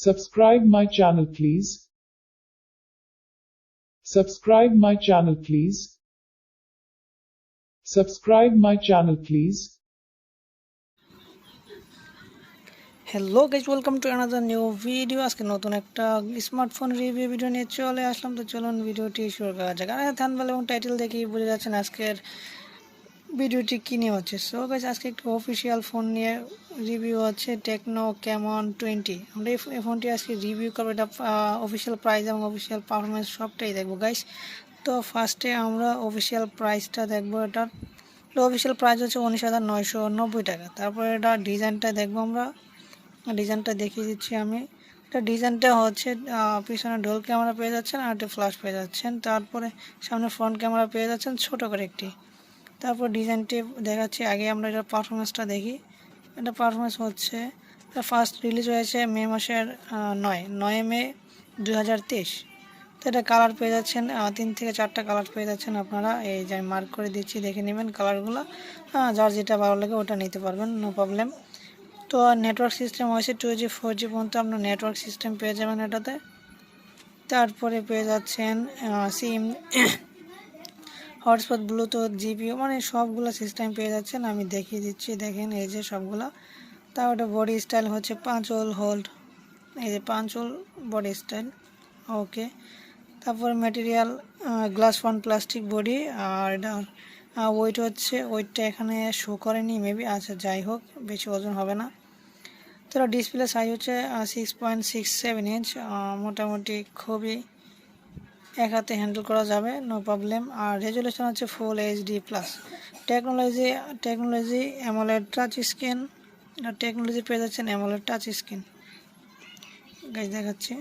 Subscribe my channel please. Subscribe my channel please. Subscribe my channel please. Hello guys, welcome to another new video. আজকে নতুন একটা smartphone review video নিয়ে চলে আসলাম। তো চলুন ভিডিওটি শুরু করা যাক। আর থাম্বনেল এবং টাইটেল দেখেই বুঝে যাচ্ছেন আজকের ভিডিওটি কী নিয়ে হচ্ছে। সো গাইস, আজকে একটু অফিসিয়াল ফোন নিয়ে রিভিউ হচ্ছে, টেকনো ক্যামন 20। আমরা এই ফোনটি আজকে রিভিউ করবো। এটা অফিসিয়াল প্রাইস এবং অফিসিয়াল পারফরমেন্স সবটাই দেখবো গাইস। তো ফার্স্টে আমরা অফিসিয়াল প্রাইসটা দেখবো। এটার অফিসিয়াল প্রাইস হচ্ছে 19,990 টাকা। তারপরে এটা ডিজাইনটা দেখবো আমরা। ডিজাইনটা দেখিয়ে দিচ্ছি আমি। এটা ডিজাইনটা হচ্ছে পিছনে ডোল ক্যামেরা পেয়ে যাচ্ছেন আর একটা ফ্ল্যাশ পেয়ে যাচ্ছেন। তারপরে সামনে ফ্রন্ট ক্যামেরা পেয়ে যাচ্ছেন ছোটো করে একটি। তারপর ডিজাইনটি দেখাচ্ছি। আগে আমরা এটার পারফরমেন্সটা দেখি। এটা পারফরমেন্স হচ্ছে, এটা ফার্স্ট রিলিজ হয়েছে মে মাসের 9 মে 2023। তো এটা কালার পেয়ে যাচ্ছেন 3 থেকে 4টা কালার পেয়ে যাচ্ছেন আপনারা। এই যে আমি মার্ক করে দিচ্ছি, দেখে নেবেন কালারগুলো। যার যেটা ভালো লাগে ওটা নিতে পারবেন, নো প্রবলেম। তো নেটওয়ার্ক সিস্টেম হয়েছে 2G 4G পর্যন্ত আপনার নেটওয়ার্ক সিস্টেম পেয়ে যাবেন এটাতে। তারপরে পেয়ে যাচ্ছেন সিম, হটস্পট, ব্লুটুথ, জিপিও, মানে সবগুলো সিস্টেম পেয়ে যাচ্ছেন। আমি দেখিয়ে দিচ্ছি, দেখেন এই যে সবগুলো। তারপরে বডি স্টাইল হচ্ছে 5 হোল হোল্ড, এই যে 5 হোল বডি স্টাইল, ওকে। তারপর material glass front plastic body. আর এটা ওয়েট হচ্ছে, ওয়েটটা এখানে শো করেনি মেবি, আচ্ছা যাই হোক, বেশি ওজন হবে না। তো ডিসপ্লে সাইজ হচ্ছে 6.67 ইঞ্চ, মোটামুটি খুবই এক হাতে হ্যান্ডেল করা যাবে, নো প্রবলেম। আর রেজুলেশন হচ্ছে ফুল HD plus. Technology AMOLED touch screen. Technology পেয়ে যাচ্ছেন অ্যামোলেড টাচ স্ক্রিন। গাইজ দেখাচ্ছি,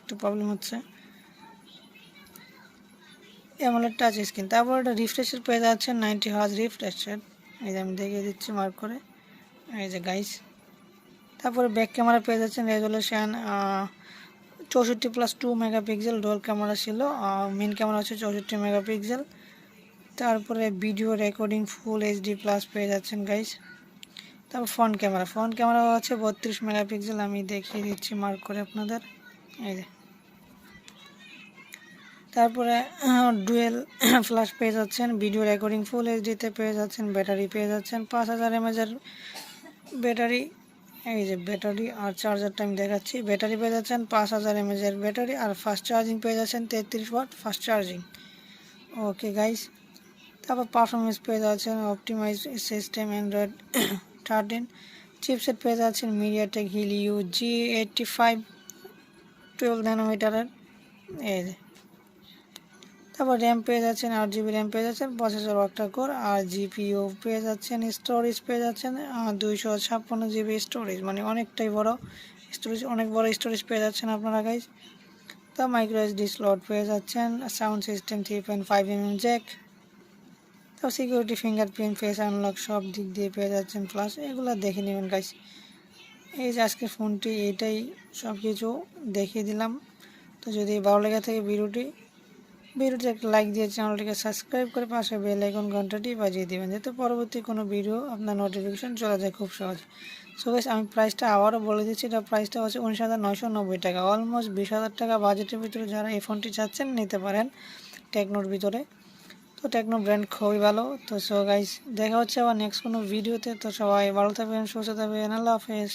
একটু প্রবলেম হচ্ছে, অ্যামোলেড টাচ স্ক্রিন। তারপর এটা রিফ্রেশের পেয়ে যাচ্ছেন 90 হার্জ রিফ্রেশের। এই যে আমি দেখিয়ে দিচ্ছি মার্ক করে, এই যে গাইজ। তারপরে ব্যাক ক্যামেরা পেয়ে যাচ্ছেন রেজুলেশন 64+2 মেগাপিক্সেল ডোল ক্যামেরা ছিল, মেন ক্যামেরা হচ্ছে 64 মেগাপিক্সেল। তারপরে ভিডিও রেকর্ডিং ফুল HD প্লাস পেয়ে যাচ্ছেন গাইজ। তারপর ফ্রন্ট ক্যামেরা হচ্ছে 32 মেগাপিক্সেল। আমি দেখিয়ে দিচ্ছি মার্ক করে আপনাদের, এই যে। তারপরে ডুয়েল ফ্ল্যাশ পেয়ে যাচ্ছেন, ভিডিও রেকর্ডিং ফুল HDতে পেয়ে যাচ্ছেন। ব্যাটারি পেয়ে যাচ্ছেন 5000 mAh ব্যাটারি, এই যে ব্যাটারি। আর চার্জারটা আমি দেখাচ্ছি, ব্যাটারি পেয়ে যাচ্ছেন 5000 mAh ব্যাটারি। আর ফাস্ট চার্জিং পেয়ে যাচ্ছেন 33 watt fast charging, okay guys. তারপর পারফরমেন্স পেয়ে যাচ্ছেন অপটিমাইজ সিস্টেম অ্যান্ড্রয়েড 13। চিপসেট পেয়ে যাচ্ছেন মিডিয়াটেক হিলিও G85 12 ন্যানোমিটারের, এই যে। তারপর র্যাম পেয়ে যাচ্ছেন 8GB র্যাম পেয়ে যাচ্ছেন, প্রসেসর অক্টা কোর। আর জিপিও পেয়ে যাচ্ছেন, স্টোরেজ পেয়ে যাচ্ছেন 256GB স্টোরেজ, মানে অনেকটাই বড় স্টোরেজ, অনেক বড় স্টোরেজ পেয়ে যাচ্ছেন আপনারা গাইজ। তো মাইক্রো SD স্লট পেয়ে যাচ্ছেন, সাউন্ড সিস্টেম 3.5mm জ্যাক। তো সিকিউরিটি, ফিঙ্গারপ্রিন্ট, ফেস আনলক সব দিক দিয়ে পেয়ে যাচ্ছেন প্লাস। এগুলো দেখে নেবেন গাইজ। এই যে আজকের ফোনটি, এইটাই সব কিছু দেখিয়ে দিলাম। তো যদি ভালো লেগে থাকে ভিডিওটি একটা লাইক দিয়ে চ্যানেলটিকে সাবস্ক্রাইব করে পাশে বেল আইকন ঘন্টাটি বাজিয়ে দেবেন, যাতে পরবর্তী কোনো ভিডিও আপনার নোটিফিকেশন চলে যায় খুব সহজ। সো গাইস, আমি প্রাইসটা আবারও বলে দিচ্ছি। এটা প্রাইসটা হচ্ছে 19,990 টাকা, অলমোস্ট 20,000 টাকা বাজেটের ভিতরে যারা এই ফোনটি চাচ্ছেন নিতে পারেন টেকনোর ভিতরে। তো টেকনো ব্র্যান্ড খুবই ভালো। তো সো গাইস, দেখা হচ্ছে আবার নেক্সট কোনো ভিডিওতে। তো সবাই ভালো থাকবেন, সুস্থ থাকবেন, আল্লাহ হাফেজ।